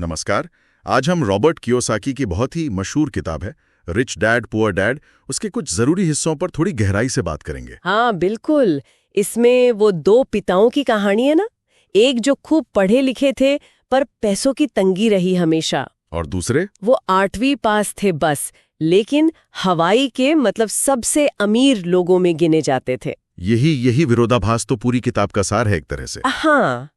नमस्कार। आज हम रॉबर्ट कियोसाकी की बहुत ही मशहूर किताब है रिच डैड पुअर डैड, उसके कुछ जरूरी हिस्सों पर थोड़ी गहराई से बात करेंगे। हाँ बिल्कुल। इसमें वो दो पिताओं की कहानी है ना, एक जो खूब पढ़े लिखे थे पर पैसों की तंगी रही हमेशा, और दूसरे वो 8वीं पास थे बस, लेकिन हवाई के मतलब सबसे अमीर लोगों में गिने जाते थे। यही विरोधाभास तो पूरी किताब का सार है एक तरह से। हाँ,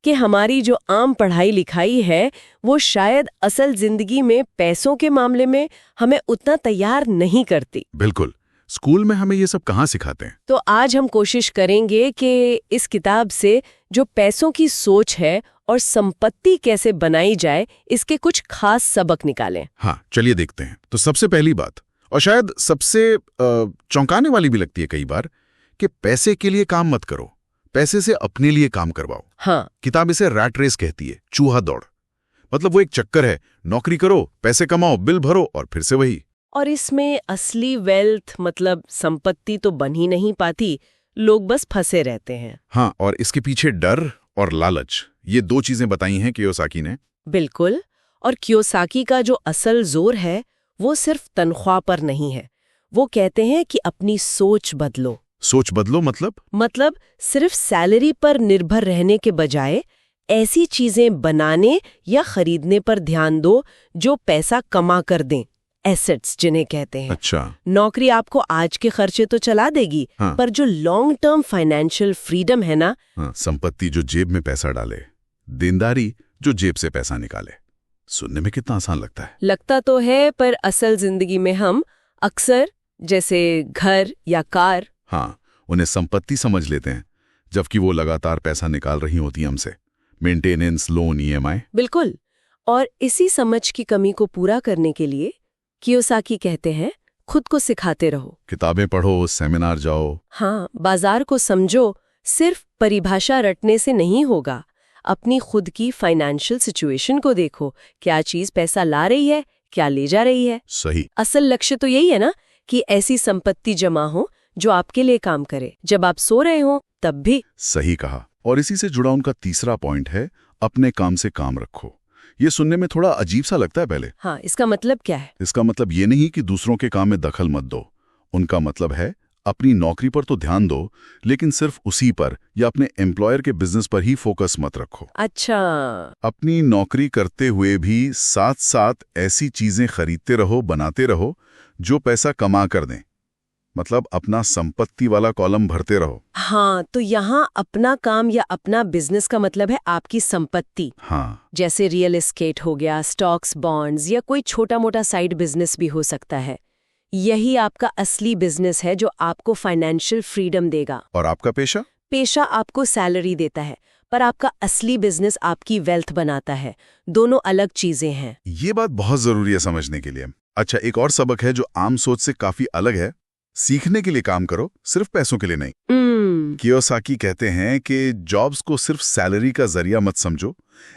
कि हमारी जो आम पढ़ाई लिखाई है वो शायद असल जिंदगी में पैसों के मामले में हमें उतना तैयार नहीं करती। बिल्कुल, स्कूल में हमें ये सब कहाँ सिखाते हैं। तो आज हम कोशिश करेंगे कि इस किताब से जो पैसों की सोच है और संपत्ति कैसे बनाई जाए, इसके कुछ खास सबक निकालें। हाँ, चलिए देखते हैं। तो सबसे पहली बात, और शायद सबसे चौंकाने वाली भी लगती है कई बार, कि पैसे के लिए काम मत करो, पैसे से अपने लिए काम करवाओ। हाँ, किताब इसे रैट रेस कहती है, चूहा दौड़। मतलब वो एक चक्कर है, नौकरी करो, पैसे कमाओ, बिल भरो और फिर से वही। और इसमें असली वेल्थ मतलब संपत्ति तो बन ही नहीं पाती, लोग बस फंसे रहते हैं। हाँ, और इसके पीछे डर और लालच, ये दो चीजें बताई हैं कियोसाकी ने। बिल्कुल। और कियोसाकी का जो असल जोर है वो सिर्फ तनख्वाह पर नहीं है। वो कहते हैं कि अपनी सोच बदलो। सोच बदलो मतलब सिर्फ सैलरी पर निर्भर रहने के बजाय ऐसी चीजें बनाने या खरीदने पर ध्यान दो जो पैसा कमा कर दें, एसेट्स जिन्हें कहते हैं। अच्छा। नौकरी आपको आज के खर्चे तो चला देगी, हाँ। पर जो लॉन्ग टर्म फाइनेंशियल फ्रीडम है ना, हाँ, संपत्ति जो जेब में पैसा डाले, देनदारी जो जेब से पैसा निकाले। सुनने में कितना आसान लगता तो है, पर असल जिंदगी में हम अक्सर जैसे घर या कार, हाँ, उन्हें संपत्ति समझ लेते हैं, जबकि वो लगातार पैसा निकाल रही होती हैं हमसे। Maintenance, loan, EMI. बिल्कुल। और इसी समझ की कमी को पूरा करने के लिए कियोसाकी कहते हैं खुद को सिखाते रहो। किताबें पढ़ो, सेमिनार जाओ। हाँ, बाजार को समझो। सिर्फ परिभाषा रटने से नहीं होगा। अपनी खुद की फाइनेंशियल सिचुएशन को देखो, क्या चीज पैसा ला रही है, क्या ले जा रही है। सही। असल लक्ष्य तो यही है ना, कि ऐसी संपत्ति जमा हो जो आपके लिए काम करे, जब आप सो रहे हो तब भी। सही कहा। और इसी से जुड़ा उनका तीसरा पॉइंट है, अपने काम से काम रखो। ये सुनने में थोड़ा अजीब सा लगता है पहले। हाँ, इसका मतलब क्या है? इसका मतलब ये नहीं कि दूसरों के काम में दखल मत दो। उनका मतलब है अपनी नौकरी पर तो ध्यान दो, लेकिन सिर्फ उसी पर या अपने एम्प्लॉयर के बिजनेस पर ही फोकस मत रखो। अच्छा। अपनी नौकरी करते हुए भी साथ साथ ऐसी चीजें खरीदते रहो, बनाते रहो जो पैसा कमा कर दें। मतलब अपना संपत्ति वाला कॉलम भरते रहो। हाँ, तो यहाँ अपना काम या अपना बिजनेस का मतलब है आपकी संपत्ति। हाँ, जैसे रियल एस्टेट हो गया, स्टॉक्स, बॉन्ड्स या कोई छोटा मोटा साइड बिजनेस भी हो सकता है। यही आपका असली बिजनेस है जो आपको फाइनेंशियल फ्रीडम देगा। और आपका पेशा आपको सैलरी देता है, पर आपका असली बिजनेस आपकी वेल्थ बनाता है। दोनों अलग चीजें हैं। ये बात बहुत जरूरी है समझने के लिए। अच्छा, एक और सबक है जो आम सोच से काफी अलग है। सीखने के लिए काम करो, सिर्फ पैसों के लिए नहीं। कियोसाकी कहते हैं कि जॉब्स को सिर्फ सैलरी का जरिया मत समझो।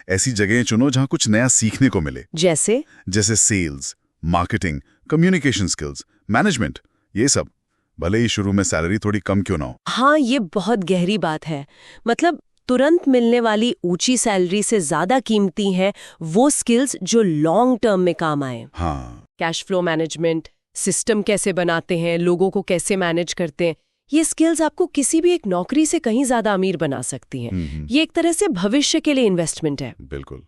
ऐसी जगहें चुनो जहां कुछ नया सीखने को मिले। जैसे sales, marketing, communication skills, management, ये सब। भले ही शुरू में सैलरी थोड़ी कम क्यों ना हो। हाँ, ये बहुत गहरी बात है। मतलब तुरंत मिलने वाली ऊंची सैलरी से ज्यादा कीमती हैं वो स्किल्स जो लॉन्ग टर्म में काम आए। हाँ, कैश फ्लो मैनेजमेंट, सिस्टम कैसे बनाते हैं, लोगों को कैसे मैनेज करते हैं, ये स्किल्स आपको किसी भी एक नौकरी से कहीं ज्यादा अमीर बना सकती हैं। ये एक तरह से भविष्य के लिए इन्वेस्टमेंट है। बिल्कुल,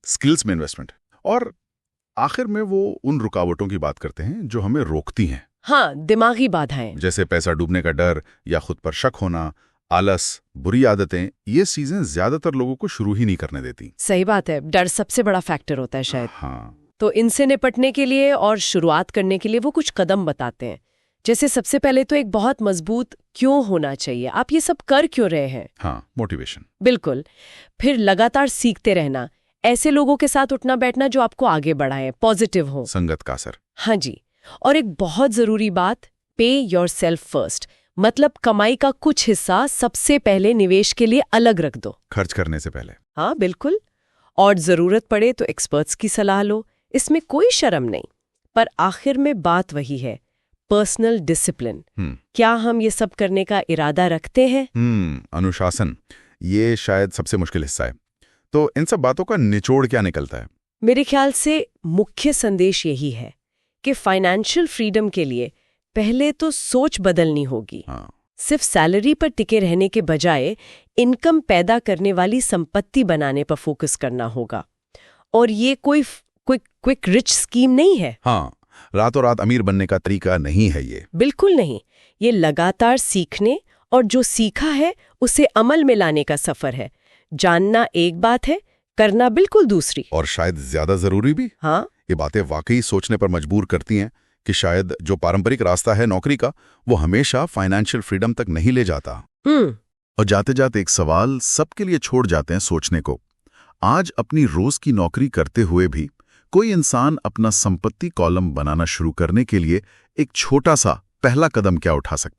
स्किल्स में इन्वेस्टमेंट। और आखिर में वो उन रुकावटों की बात करते हैं जो हमें रोकती हैं। हाँ, दिमागी बाधाएं, जैसे पैसा डूबने का डर या खुद पर शक होना, आलस, बुरी आदतें। ये चीजें ज्यादातर लोगों को शुरू ही नहीं करने देती। सही बात है, डर सबसे बड़ा फैक्टर होता है शायद। हाँ, तो इनसे निपटने के लिए और शुरुआत करने के लिए वो कुछ कदम बताते हैं। जैसे सबसे पहले तो एक बहुत मजबूत क्यों होना चाहिए, आप ये सब कर क्यों रहे हैं। हाँ, मोटिवेशन। बिल्कुल। फिर लगातार सीखते रहना, ऐसे लोगों के साथ उठना बैठना जो आपको आगे बढ़ाएं, पॉजिटिव हो। संगत का असर। हाँ जी। और एक बहुत जरूरी बात, पे योरसेल्फ फर्स्ट। मतलब कमाई का कुछ हिस्सा सबसे पहले निवेश के लिए अलग रख दो, खर्च करने से पहले। हाँ बिल्कुल। और जरूरत पड़े तो एक्सपर्ट्स की सलाह लो, इसमें कोई शर्म नहीं। पर आखिर में बात वही है, पर्सनल डिसिप्लिन। क्या हम ये सब करने का इरादा रखते हैं? अनुशासन, ये शायद सबसे मुश्किल हिस्सा है। तो इन सब बातों का निचोड़ क्या निकलता है? मेरे ख्याल से मुख्य संदेश यही है कि फाइनेंशियल फ्रीडम के लिए पहले तो सोच बदलनी होगी। सिर्फ सैलरी पर टिके रहने के बजाय इनकम पैदा करने वाली संपत्ति बनाने पर फोकस करना होगा। और ये कोई क्विक रिच स्कीम नहीं है। हाँ, रातों रात अमीर बनने का तरीका नहीं है ये। बिल्कुल नहीं। ये लगातार सीखने और जो सीखा है उसे अमल में लाने का सफर है। जानना एक बात है, करना बिल्कुल दूसरी। और शायद ज्यादा जरूरी भी। हाँ, ये बातें वाकई सोचने पर मजबूर करती हैं कि शायद जो पारंपरिक रास्ता है नौकरी का, वो हमेशा फाइनेंशियल फ्रीडम तक नहीं ले जाता। और जाते जाते एक सवाल सबके लिए छोड़ जाते हैं सोचने को। आज अपनी रोज की नौकरी करते हुए भी कोई इंसान अपना संपत्ति कॉलम बनाना शुरू करने के लिए एक छोटा सा पहला कदम क्या उठा सकता है?